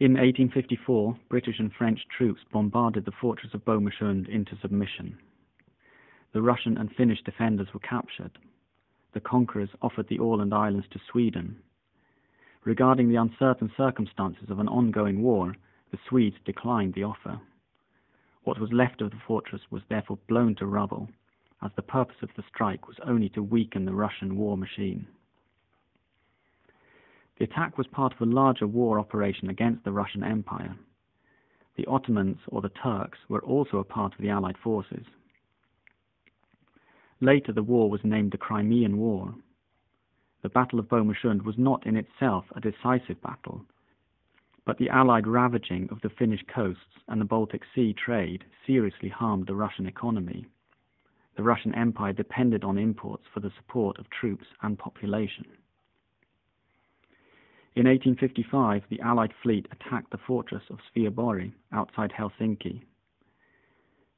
In 1854, British and French troops bombarded the fortress of Bomersund into submission. The Russian and Finnish defenders were captured. The conquerors offered the Åland Islands to Sweden. Regarding the uncertain circumstances of an ongoing war, the Swedes declined the offer. What was left of the fortress was therefore blown to rubble, as the purpose of the strike was only to weaken the Russian war machine. The attack was part of a larger war operation against the Russian Empire. The Ottomans, or the Turks, were also a part of the Allied forces. Later the war was named the Crimean War. The Battle of Bomersund was not in itself a decisive battle, but the Allied ravaging of the Finnish coasts and the Baltic Sea trade seriously harmed the Russian economy. The Russian Empire depended on imports for the support of troops and population. In 1855, the Allied fleet attacked the fortress of Sveaborg outside Helsinki.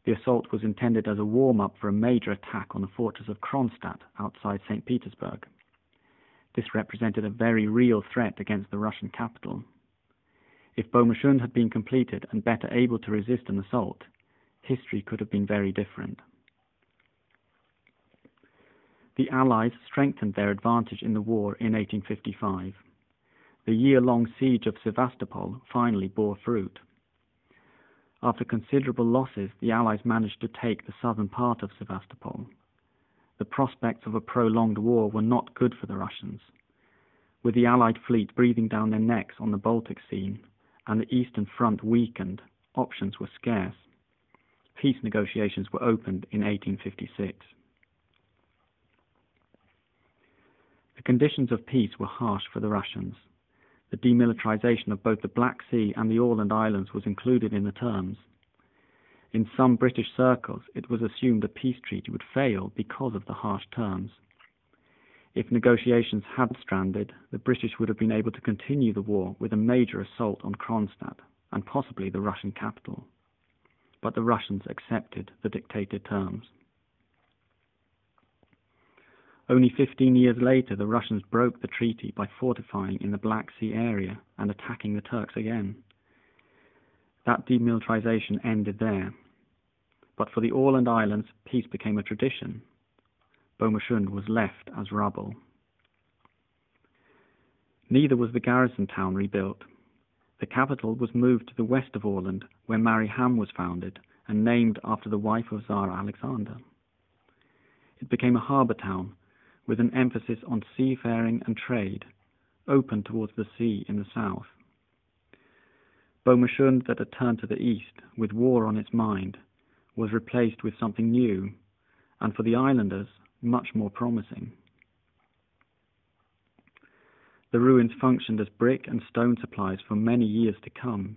The assault was intended as a warm-up for a major attack on the fortress of Kronstadt outside St. Petersburg. This represented a very real threat against the Russian capital. If Bomersund had been completed and better able to resist an assault, history could have been very different. The Allies strengthened their advantage in the war in 1855. The year-long siege of Sevastopol finally bore fruit. After considerable losses, the Allies managed to take the southern part of Sevastopol. The prospects of a prolonged war were not good for the Russians. With the Allied fleet breathing down their necks on the Baltic Sea and the Eastern Front weakened, options were scarce. Peace negotiations were opened in 1856. The conditions of peace were harsh for the Russians. The demilitarization of both the Black Sea and the Åland Islands was included in the terms. In some British circles, it was assumed a peace treaty would fail because of the harsh terms. If negotiations had stranded, the British would have been able to continue the war with a major assault on Kronstadt and possibly the Russian capital. But the Russians accepted the dictated terms. Only 15 years later, the Russians broke the treaty by fortifying in the Black Sea area and attacking the Turks again. That demilitarization ended there. But for the Åland Islands, peace became a tradition. Bomersund was left as rubble. Neither was the garrison town rebuilt. The capital was moved to the west of Åland, where Mariehamn was founded and named after the wife of Tsar Alexander. It became a harbour town, with an emphasis on seafaring and trade, open towards the sea in the south. Bomersund, that had turned to the east, with war on its mind, was replaced with something new, and for the islanders, much more promising. The ruins functioned as brick and stone supplies for many years to come.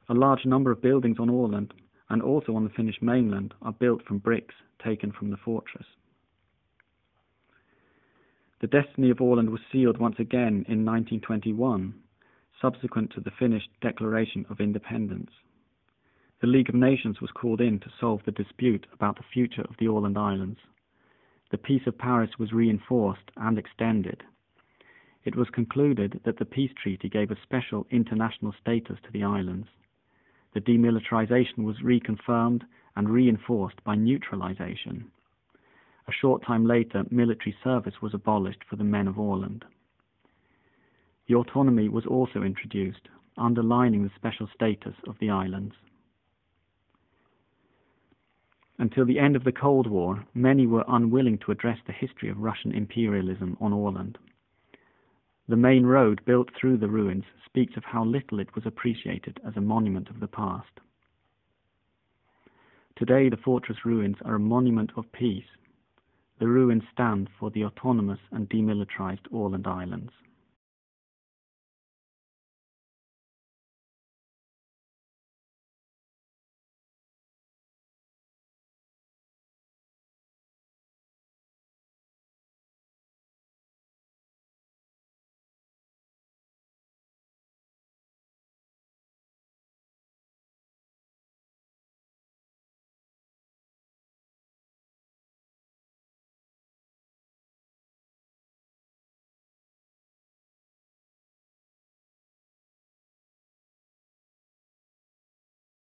A large number of buildings on Åland, and also on the Finnish mainland, are built from bricks taken from the fortress. The destiny of Åland was sealed once again in 1921, subsequent to the Finnish Declaration of Independence. The League of Nations was called in to solve the dispute about the future of the Åland Islands. The Peace of Paris was reinforced and extended. It was concluded that the peace treaty gave a special international status to the islands. The demilitarization was reconfirmed and reinforced by neutralization. A short time later, military service was abolished for the men of Åland. The autonomy was also introduced, underlining the special status of the islands. Until the end of the Cold War, many were unwilling to address the history of Russian imperialism on Åland. The main road built through the ruins speaks of how little it was appreciated as a monument of the past. Today, the fortress ruins are a monument of peace. The ruins stand for the autonomous and demilitarized Åland Islands.